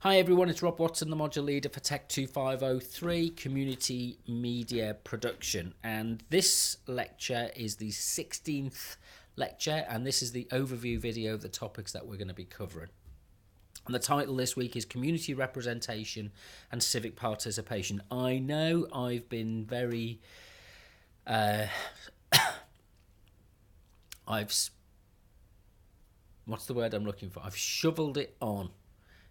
Hi everyone, it's Rob Watson, the module leader for TECH2503 Community Media Production, and this lecture is the 16th lecture, and this is the overview video of the topics that we're going to be covering. And the title this week is Community Representation and Civic Participation. I know I've been very what's the word I'm looking for? I've shoveled it on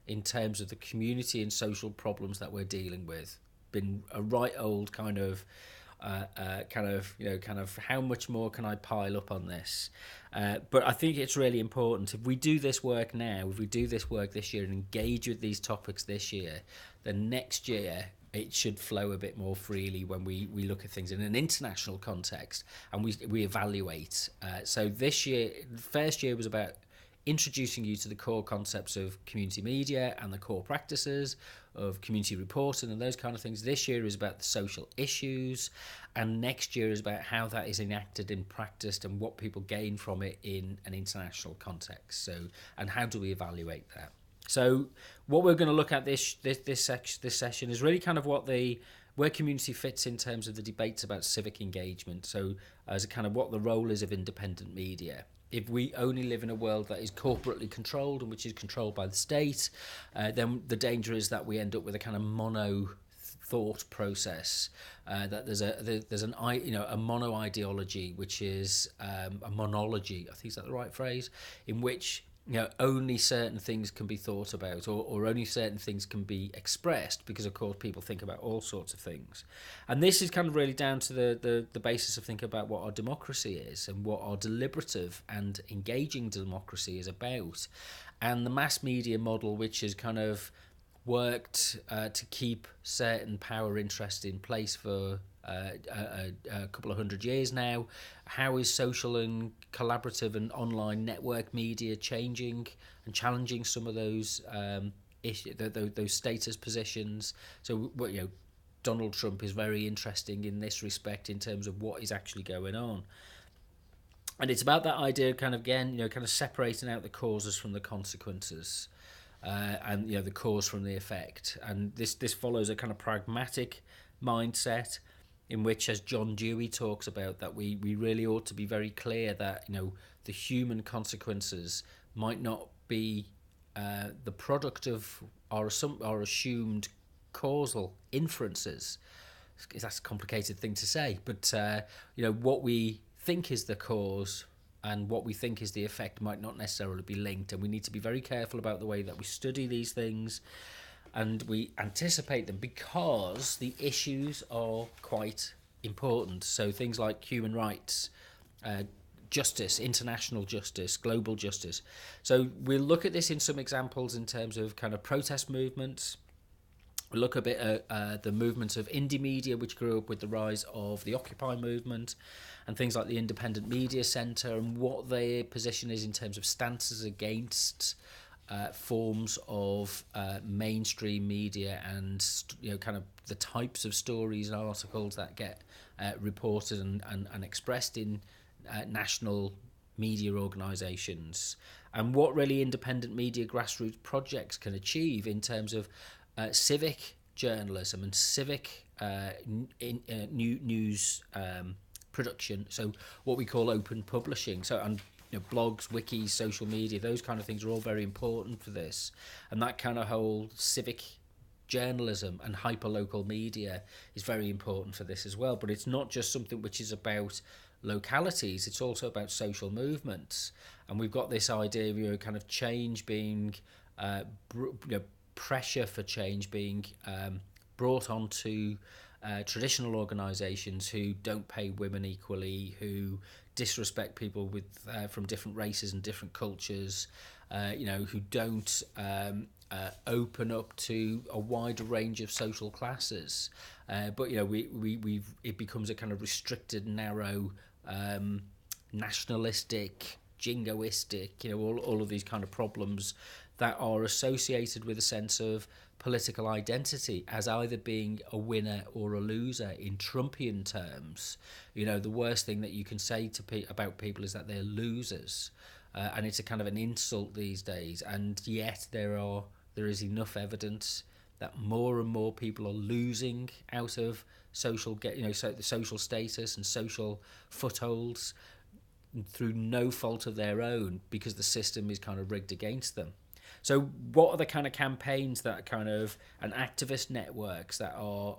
in terms of the community and social problems that we're dealing with. Been a right old kind of how much more can I pile up on this? But I think it's really important. If we do this work now, if we do this work this year and engage with these topics this year, then next year it should flow a bit more freely when we look at things in an international context and we evaluate. So this year, the first year was about introducing you to the core concepts of community media and the core practices of community reporting and those kind of things. This year is about the social issues, and next year is about how that is enacted in practice and what people gain from it in an international context. So, and how do we evaluate that? So, what we're going to look at this session is really kind of where community fits in terms of the debates about civic engagement. So, as a kind of what the role is of independent media. If we only live in a world that is corporately controlled and which is controlled by the state, then the danger is that we end up with a kind of mono thought process. That there's a mono ideology, which is a monology. I think is that the right phrase, in which only certain things can be thought about, or only certain things can be expressed, because of course people think about all sorts of things. And this is kind of really down to the basis of thinking about what our democracy is and what our deliberative and engaging democracy is about. And the mass media model, which has kind of worked to keep certain power interests in place for a couple of hundred years now. How is social and collaborative and online network media changing and challenging some of those those status positions? So, Donald Trump is very interesting in this respect in terms of what is actually going on. And it's about that idea of kind of separating out the causes from the consequences. And the cause from the effect, and this follows a kind of pragmatic mindset in which, as John Dewey talks about, that we really ought to be very clear that the human consequences might not be the product of our assumed causal inferences. That's a complicated thing to say, but what we think is the cause and what we think is the effect might not necessarily be linked, and we need to be very careful about the way that we study these things and we anticipate them, because the issues are quite important. So things like human rights, justice, international justice, global justice. So we'll look at this in some examples in terms of kind of protest movements. We'll look a bit at the movement of indie media, which grew up with the rise of the Occupy movement, and things like the Independent Media Centre, and what their position is in terms of stances against forms of mainstream media, and kind of the types of stories and articles that get reported and expressed in national media organisations, and what really independent media grassroots projects can achieve in terms of civic journalism and civic news production. So what we call open publishing. So and blogs, wikis, social media, those kind of things are all very important for this. And that kind of whole civic journalism and hyperlocal media is very important for this as well. But it's not just something which is about localities, it's also about social movements. And we've got this idea of kind of change being pressure for change being brought onto traditional organisations who don't pay women equally, who disrespect people with from different races and different cultures, who don't open up to a wider range of social classes. But it becomes a kind of restricted, narrow, nationalistic, jingoistic, all of these kind of problems that are associated with a sense of political identity as either being a winner or a loser in Trumpian terms. The worst thing that you can say about people is that they're losers. And it's a kind of an insult these days. And yet there are there is enough evidence that more and more people are losing out of social social status and social footholds through no fault of their own, because the system is kind of rigged against them. So what are the kind of campaigns that kind of, and activist networks that are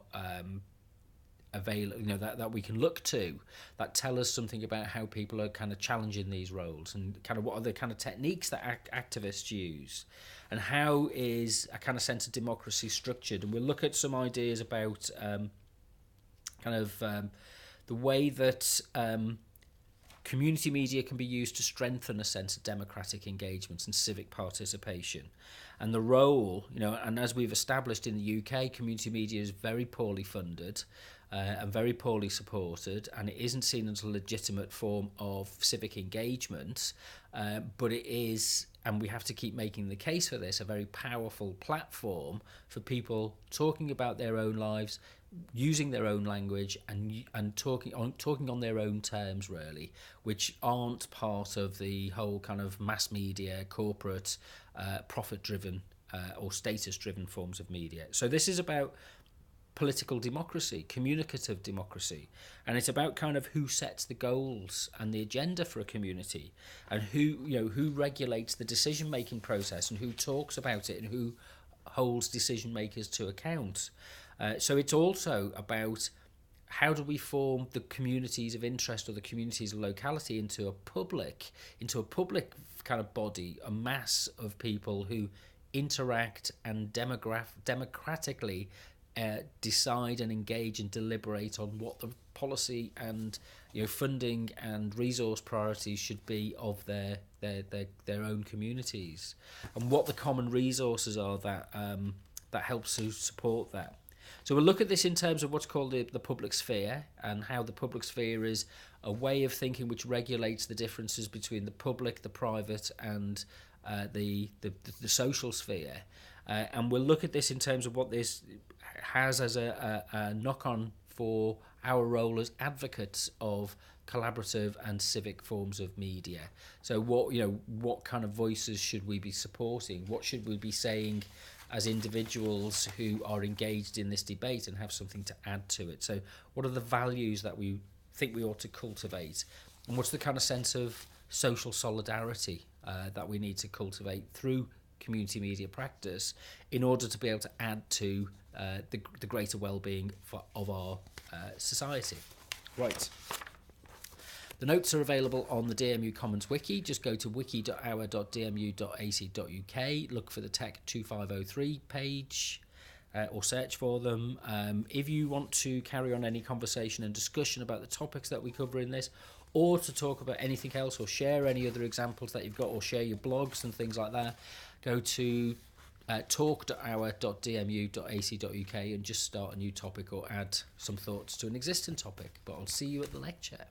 available, that we can look to, that tell us something about how people are kind of challenging these roles, and kind of what are the kind of techniques that activists use, and how is a kind of sense of democracy structured. And we'll look at some ideas about the way that community media can be used to strengthen a sense of democratic engagement and civic participation. And the role, and as we've established in the UK, community media is very poorly funded and very poorly supported, and it isn't seen as a legitimate form of civic engagement, but it is, and we have to keep making the case for this, a very powerful platform for people talking about their own lives, using their own language, and talking on their own terms, really, which aren't part of the whole kind of mass media, corporate, profit-driven or status-driven forms of media. So this is about political democracy, communicative democracy, and it's about kind of who sets the goals and the agenda for a community, and who regulates the decision-making process, and who talks about it, and who holds decision makers to account. So it's also about how do we form the communities of interest or the communities of locality into a public kind of body, a mass of people who interact and democratically decide and engage and deliberate on what the policy and funding and resource priorities should be of their own communities, and what the common resources are that helps to support that. So we'll look at this in terms of what's called the public sphere, and how the public sphere is a way of thinking which regulates the differences between the public, the private, and the social sphere. And we'll look at this in terms of what this has as a knock-on for our role as advocates of collaborative and civic forms of media. So what kind of voices should we be supporting? What should we be saying as individuals who are engaged in this debate and have something to add to it? So what are the values that we think we ought to cultivate? And what's the kind of sense of social solidarity that we need to cultivate through community media practice in order to be able to add to the greater well-being of our society? Right. The notes are available on the DMU Commons Wiki. Just go to wiki.our.dmu.ac.uk, look for the TECH2503 page, or search for them. If you want to carry on any conversation and discussion about the topics that we cover in this, or to talk about anything else, or share any other examples that you've got, or share your blogs and things like that, go to talk.our.dmu.ac.uk and just start a new topic or add some thoughts to an existing topic. But I'll see you at the lecture.